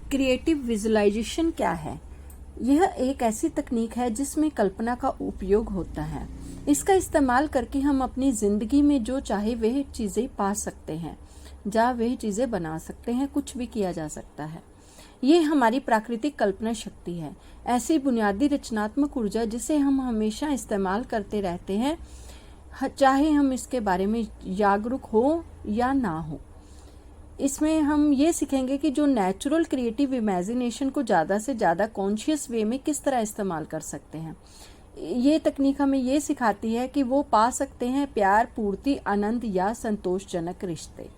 Creative visualisation क्या है? यह एक ऐसी तकनीक है जिसमें कल्पना का उपयोग होता है। इसका इस्तेमाल करके हम अपनी जिंदगी में जो चाहे वह चीजें पा सकते हैं, या वह चीजें बना सकते हैं, कुछ भी किया जा सकता है। ये हमारी प्राकृतिक कल्पना शक्ति है, ऐसी बुनियादी रचनात्मक ऊर्जा जिसे हम हमेशा इस्तेमाल करते रहते हैं, चाहे हम इसके बारे में जागरूक हो या ना हो। इसमें हम ये सीखेंगे कि जो नेचुरल क्रिएटिव इमेजिनेशन को ज़्यादा से ज़्यादा कॉन्शियस वे में किस तरह इस्तेमाल कर सकते हैं। ये तकनीक हमें ये सिखाती है कि वो पा सकते हैं प्यार, पूर्ति, आनंद या संतोषजनक रिश्ते।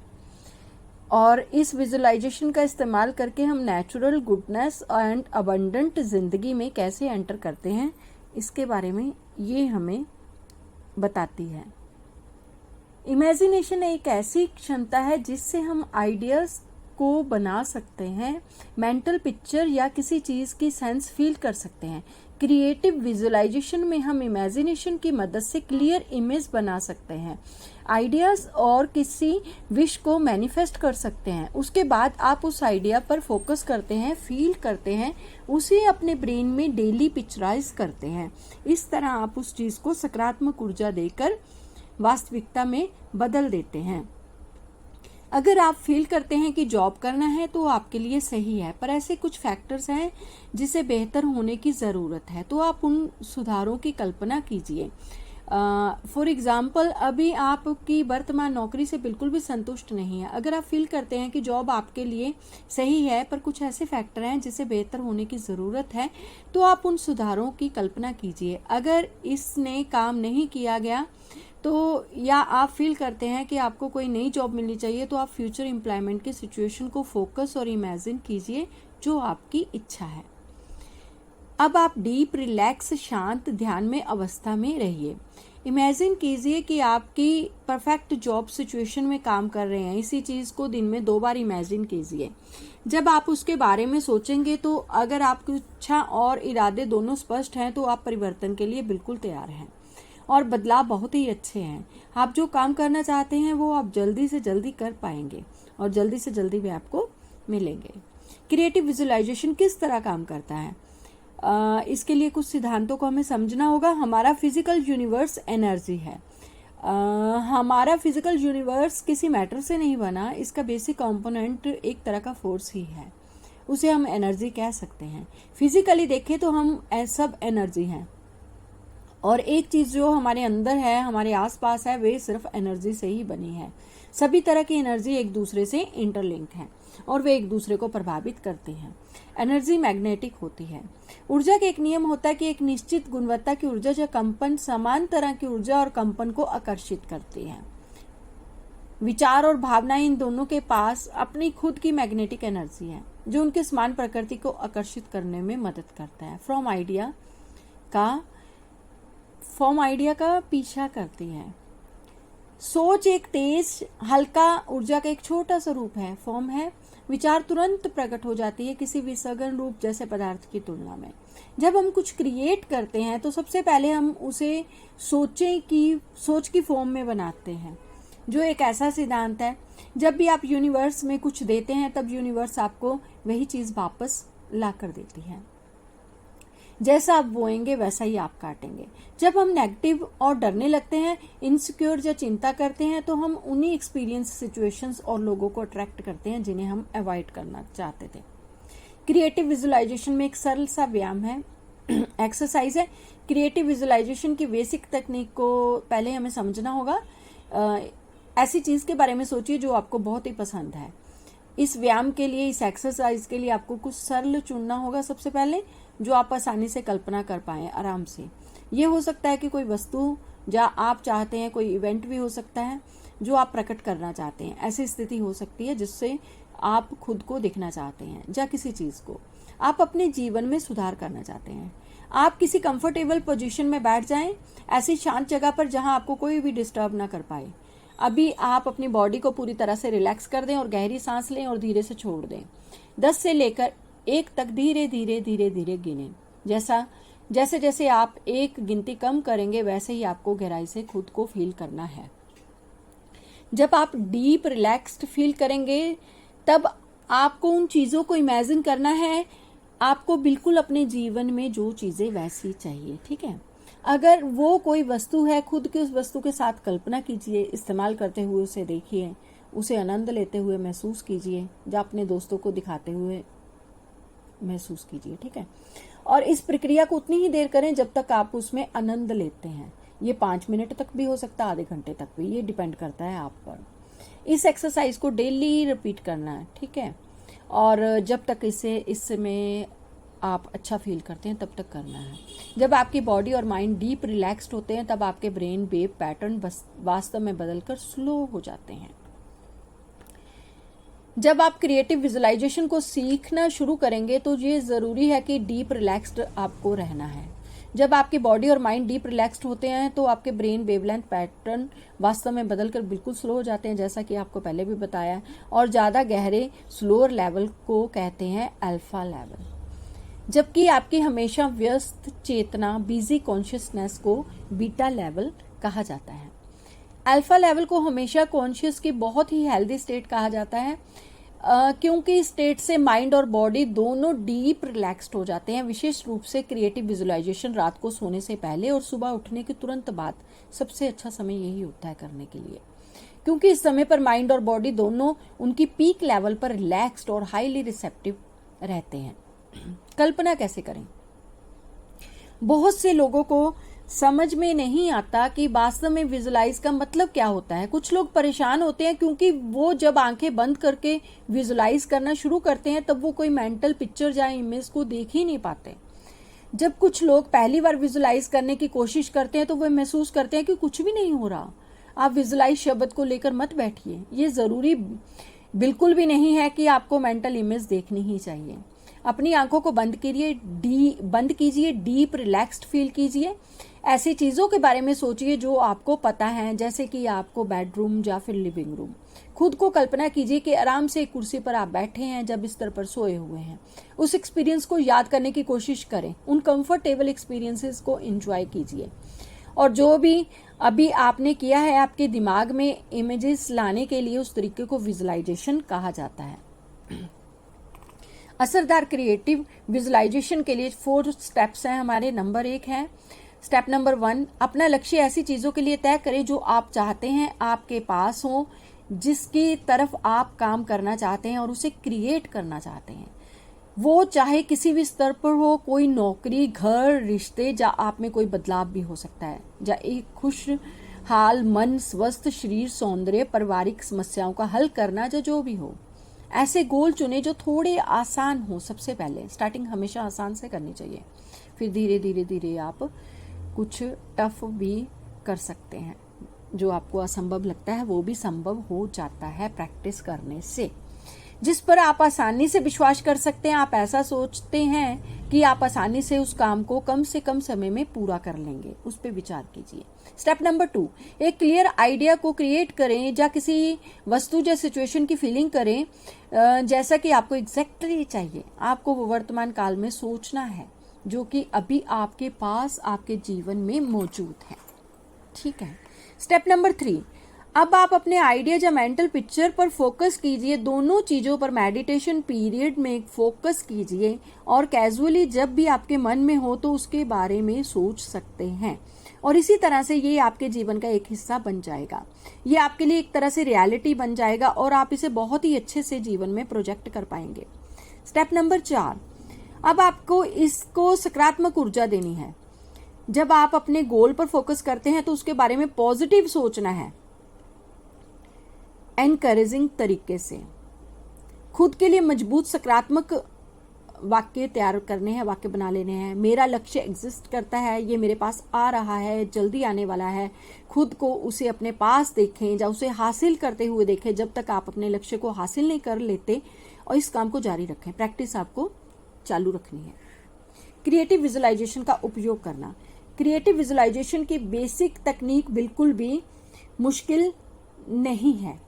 और इस विजुअलाइजेशन का इस्तेमाल करके हम नेचुरल गुडनेस एंड अबंडेंट जिंदगी में कैसे एंटर करते हैं, इसके बारे में ये हमें बताती है। इमेजिनेशन एक ऐसी क्षमता है जिससे हम आइडियाज को बना सकते हैं, मेंटल पिक्चर या किसी चीज की सेंस फील कर सकते हैं। क्रिएटिव विजुअलाइजेशन में हम इमेजिनेशन की मदद से क्लियर इमेज बना सकते हैं, आइडियाज और किसी विश को मैनिफेस्ट कर सकते हैं। उसके बाद आप उस आइडिया पर फोकस करते हैं, फील करते हैं, उसे अपने ब्रेन में डेली पिक्चराइज करते हैं। इस तरह आप उस चीज को सकारात्मक ऊर्जा देकर वास्तविकता में बदल देते हैं। अगर आप फील करते हैं कि जॉब करना है तो आपके लिए सही है, पर ऐसे कुछ फैक्टर्स हैं जिसे बेहतर होने की ज़रूरत है, तो आप उन सुधारों की कल्पना कीजिए। फॉर एग्जाम्पल, अभी आपकी वर्तमान नौकरी से बिल्कुल भी संतुष्ट नहीं है। अगर आप फील करते हैं कि जॉब आपके लिए सही है, पर कुछ ऐसे फैक्टर हैं जिसे बेहतर होने की ज़रूरत है, तो आप उन सुधारों की कल्पना कीजिए। अगर इसने काम नहीं किया गया तो, या आप फील करते हैं कि आपको कोई नई जॉब मिलनी चाहिए, तो आप फ्यूचर एम्प्लॉयमेंट की सिचुएशन को फोकस और इमेजिन कीजिए जो आपकी इच्छा है। अब आप डीप, रिलैक्स, शांत, ध्यान में अवस्था में रहिए। इमेजिन कीजिए कि आपकी परफेक्ट जॉब सिचुएशन में काम कर रहे हैं। इसी चीज़ को दिन में 2 बार इमेजिन कीजिए। जब आप उसके बारे में सोचेंगे तो अगर आपकी इच्छा और इरादे दोनों स्पष्ट हैं तो आप परिवर्तन के लिए बिल्कुल तैयार हैं और बदलाव बहुत ही अच्छे हैं। आप जो काम करना चाहते हैं वो आप जल्दी से जल्दी कर पाएंगे और जल्दी से जल्दी भी आपको मिलेंगे। क्रिएटिव विजुअलाइजेशन किस तरह काम करता है? इसके लिए कुछ सिद्धांतों को हमें समझना होगा। हमारा फिजिकल यूनिवर्स एनर्जी है। हमारा फिजिकल यूनिवर्स किसी मैटर से नहीं बना, इसका बेसिक कंपोनेंट एक तरह का फोर्स ही है, उसे हम एनर्जी कह सकते हैं। फिजिकली देखें तो हम सब एनर्जी हैं, और एक चीज जो हमारे अंदर है, हमारे आसपास है, वे सिर्फ एनर्जी से ही बनी है। सभी तरह की एनर्जी एक दूसरे से इंटरलिंक है और वे एक दूसरे को प्रभावित करते हैं। एनर्जी मैग्नेटिक होती है। ऊर्जा का एक नियम होता है कि एक निश्चित गुणवत्ता की ऊर्जा या कंपन समान तरह की ऊर्जा और कंपन को आकर्षित करती है। विचार और भावनाएं, इन दोनों के पास अपनी खुद की मैग्नेटिक एनर्जी है जो उनके समान प्रकृति को आकर्षित करने में मदद करता है। फॉर्म आइडिया का पीछा करती है। सोच एक तेज, हल्का ऊर्जा का एक छोटा सा रूप है, फॉर्म है। विचार तुरंत प्रकट हो जाती है किसी भी सघन रूप जैसे पदार्थ की तुलना में। जब हम कुछ क्रिएट करते हैं तो सबसे पहले हम उसे सोच की फॉर्म में बनाते हैं, जो एक ऐसा सिद्धांत है जब भी आप यूनिवर्स में कुछ देते हैं तब यूनिवर्स आपको वही चीज वापस ला कर देती है। जैसा आप बोएंगे वैसा ही आप काटेंगे। जब हम नेगेटिव और डरने लगते हैं, इनसिक्योर या चिंता करते हैं, तो हम उन्हीं एक्सपीरियंस, सिचुएशंस और लोगों को अट्रैक्ट करते हैं जिन्हें हम अवॉइड करना चाहते थे। क्रिएटिव विजुअलाइजेशन में एक सरल सा व्यायाम है, एक्सरसाइज है। क्रिएटिव विजुअलाइजेशन की बेसिक तकनीक को पहले हमें समझना होगा। ऐसी चीज के बारे में सोचिए जो आपको बहुत ही पसंद है। इस व्यायाम के लिए, इस एक्सरसाइज के लिए आपको कुछ सरल चुनना होगा सबसे पहले, जो आप आसानी से कल्पना कर पाएं आराम से। ये हो सकता है कि कोई वस्तु या आप चाहते हैं, कोई इवेंट भी हो सकता है जो आप प्रकट करना चाहते हैं। ऐसी स्थिति हो सकती है जिससे आप खुद को दिखना चाहते हैं, या किसी चीज को आप अपने जीवन में सुधार करना चाहते हैं। आप किसी कंफर्टेबल पोजीशन में बैठ जाएं, ऐसी शांत जगह पर जहां आपको कोई भी डिस्टर्ब ना कर पाए। अभी आप अपनी बॉडी को पूरी तरह से रिलैक्स कर दें और गहरी सांस लें और धीरे से छोड़ दें। 10 से लेकर 1 तक धीरे धीरे धीरे धीरे गिनें। जैसे जैसे आप एक गिनती कम करेंगे वैसे ही आपको गहराई से खुद को फील करना है। जब आप डीप रिलैक्स्ड फील करेंगे तब आपको उन चीज़ों को इमेजिन करना है, आपको बिल्कुल अपने जीवन में जो चीज़ें वैसी चाहिए, ठीक है। अगर वो कोई वस्तु है, खुद की उस वस्तु के साथ कल्पना कीजिए, इस्तेमाल करते हुए उसे देखिए, उसे आनंद लेते हुए महसूस कीजिए, या अपने दोस्तों को दिखाते हुए महसूस कीजिए, ठीक है। और इस प्रक्रिया को उतनी ही देर करें जब तक आप उसमें आनंद लेते हैं। ये 5 मिनट तक भी हो सकता है, आधे घंटे तक भी, ये डिपेंड करता है आप पर। इस एक्सरसाइज को डेली रिपीट करना है, ठीक है। और जब तक इसमें आप अच्छा फील करते हैं तब तक करना है। जब आपकी बॉडी और माइंड डीप रिलैक्स्ड होते हैं तब आपके ब्रेन वेव पैटर्न वास्तव में बदलकर स्लो हो जाते हैं। जब आप क्रिएटिव विजुअलाइजेशन को सीखना शुरू करेंगे तो ये ज़रूरी है कि डीप रिलैक्स्ड आपको रहना है। जब आपकी बॉडी और माइंड डीप रिलैक्स्ड होते हैं तो आपके ब्रेन वेवलेंथ पैटर्न वास्तव में बदलकर बिल्कुल स्लो हो जाते हैं, जैसा कि आपको पहले भी बताया। और ज़्यादा गहरे स्लोअर लेवल को कहते हैं अल्फा लेवल, जबकि आपकी हमेशा व्यस्त चेतना बिजी कॉन्शियसनेस को बीटा लेवल कहा जाता है। अल्फा लेवल को हमेशा कॉन्शियस की बहुत ही हेल्दी स्टेट कहा जाता है, क्योंकि स्टेट से माइंड और बॉडी दोनों डीप रिलैक्स्ड हो जाते हैं। विशेष रूप से क्रिएटिव विजुअलाइजेशन रात को सोने से पहले और सुबह उठने के तुरंत बाद सबसे अच्छा समय यही होता है करने के लिए, क्योंकि इस समय पर माइंड और बॉडी दोनों उनकी पीक लेवल पर रिलैक्स्ड और हाईली रिसेप्टिव रहते हैं। कल्पना कैसे करें? बहुत से लोगों को समझ में नहीं आता कि वास्तव में विजुलाइज का मतलब क्या होता है। कुछ लोग परेशान होते हैं क्योंकि वो जब आंखें बंद करके विजुलाइज करना शुरू करते हैं तब वो कोई मेंटल पिक्चर या इमेज को देख ही नहीं पाते। जब कुछ लोग पहली बार विजुलाइज करने की कोशिश करते हैं तो वो महसूस करते हैं कि कुछ भी नहीं हो रहा। आप विजुलाइज शब्द को लेकर मत बैठिए। ये जरूरी बिल्कुल भी नहीं है कि आपको मेंटल इमेज देखनी ही चाहिए। अपनी आंखों को बंद कीजिए, डीप रिलैक्स्ड फील कीजिए। ऐसी चीज़ों के बारे में सोचिए जो आपको पता है, जैसे कि आपको बेडरूम या फिर लिविंग रूम। खुद को कल्पना कीजिए कि आराम से एक कुर्सी पर आप बैठे हैं, जब बिस्तर पर सोए हुए हैं। उस एक्सपीरियंस को याद करने की कोशिश करें। उन कंफर्टेबल एक्सपीरियंसेस को एंजॉय कीजिए। और जो भी अभी आपने किया है, आपके दिमाग में इमेजेस लाने के लिए उस तरीके को विजुअलाइजेशन कहा जाता है। असरदार क्रिएटिव विजुअलाइजेशन के लिए 4 स्टेप्स हैं हमारे। नंबर 1 है स्टेप नंबर 1, अपना लक्ष्य ऐसी चीज़ों के लिए तय करें जो आप चाहते हैं आपके पास हो, जिसकी तरफ आप काम करना चाहते हैं और उसे क्रिएट करना चाहते हैं। वो चाहे किसी भी स्तर पर हो, कोई नौकरी, घर, रिश्ते, या आप में कोई बदलाव भी हो सकता है, या एक खुशहाल मन, स्वस्थ शरीर, सौंदर्य, पारिवारिक समस्याओं का हल करना, या जो भी हो। ऐसे गोल चुने जो थोड़े आसान हो। सबसे पहले स्टार्टिंग हमेशा आसान से करनी चाहिए, फिर धीरे धीरे धीरे आप कुछ टफ भी कर सकते हैं। जो आपको असंभव लगता है वो भी संभव हो जाता है प्रैक्टिस करने से। जिस पर आप आसानी से विश्वास कर सकते हैं, आप ऐसा सोचते हैं कि आप आसानी से उस काम को कम से कम समय में पूरा कर लेंगे, उस पर विचार कीजिए। स्टेप नंबर 2, एक क्लियर आइडिया को क्रिएट करें, या किसी वस्तु या सिचुएशन की फीलिंग करें जैसा कि आपको एग्जैक्टली चाहिए। आपको वो वर्तमान काल में सोचना है जो कि अभी आपके पास आपके जीवन में मौजूद है, ठीक है। स्टेप नंबर 3, अब आप अपने आइडिया या मेंटल पिक्चर पर फोकस कीजिए। दोनों चीज़ों पर मेडिटेशन पीरियड में फोकस कीजिए और कैजुअली जब भी आपके मन में हो तो उसके बारे में सोच सकते हैं, और इसी तरह से ये आपके जीवन का एक हिस्सा बन जाएगा। ये आपके लिए एक तरह से रियलिटी बन जाएगा और आप इसे बहुत ही अच्छे से जीवन में प्रोजेक्ट कर पाएंगे। स्टेप नंबर 4, अब आपको इसको सकारात्मक ऊर्जा देनी है। जब आप अपने गोल पर फोकस करते हैं तो उसके बारे में पॉजिटिव सोचना है, एनकरेजिंग तरीके से। खुद के लिए मजबूत सकारात्मक वाक्य तैयार करने हैं, वाक्य बना लेने हैं। मेरा लक्ष्य एग्जिस्ट करता है, ये मेरे पास आ रहा है, जल्दी आने वाला है। खुद को उसे अपने पास देखें या उसे हासिल करते हुए देखें। जब तक आप अपने लक्ष्य को हासिल नहीं कर लेते, और इस काम को जारी रखें। प्रैक्टिस आपको चालू रखनी है। क्रिएटिव विजुअलाइजेशन का उपयोग करना। क्रिएटिव विजुअलाइजेशन की बेसिक तकनीक बिल्कुल भी मुश्किल नहीं है।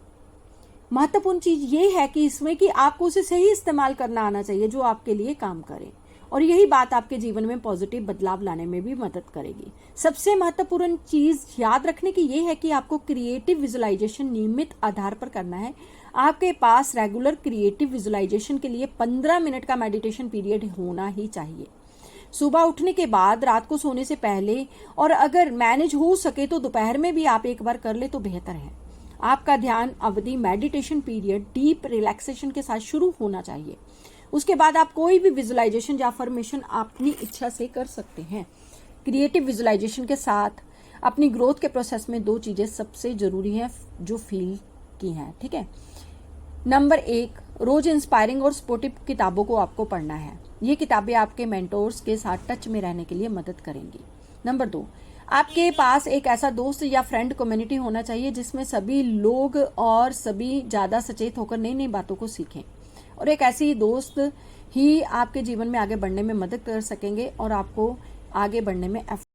महत्वपूर्ण चीज ये है कि इसमें कि आपको उसे सही इस्तेमाल करना आना चाहिए जो आपके लिए काम करे, और यही बात आपके जीवन में पॉजिटिव बदलाव लाने में भी मदद करेगी। सबसे महत्वपूर्ण चीज याद रखने की ये है कि आपको क्रिएटिव विजुअलाइजेशन नियमित आधार पर करना है। आपके पास रेगुलर क्रिएटिव विजुअलाइजेशन के लिए 15 मिनट का मेडिटेशन पीरियड होना ही चाहिए। सुबह उठने के बाद, रात को सोने से पहले, और अगर मैनेज हो सके तो दोपहर में भी आप एक बार कर ले तो बेहतर है। आपका ध्यान अवधि मेडिटेशन पीरियड डीप रिलैक्सेशन के साथ शुरू होना चाहिए। उसके बाद आप कोई भी विजुअलाइजेशन या अफर्मेशन अपनी इच्छा से कर सकते हैं। क्रिएटिव विजुअलाइजेशन के साथ अपनी ग्रोथ के प्रोसेस में 2 चीजें सबसे जरूरी हैं जो फील की हैं, ठीक है। नंबर 1, रोज इंस्पायरिंग और सपोर्टिव किताबों को आपको पढ़ना है। ये किताबें आपके मेंटोर्स के साथ टच में रहने के लिए मदद करेंगी। नंबर 2, आपके पास एक ऐसा दोस्त या फ्रेंड कम्युनिटी होना चाहिए जिसमें सभी लोग और सभी ज़्यादा सचेत होकर नई नई बातों को सीखें, और एक ऐसी दोस्त ही आपके जीवन में आगे बढ़ने में मदद कर सकेंगे और आपको आगे बढ़ने में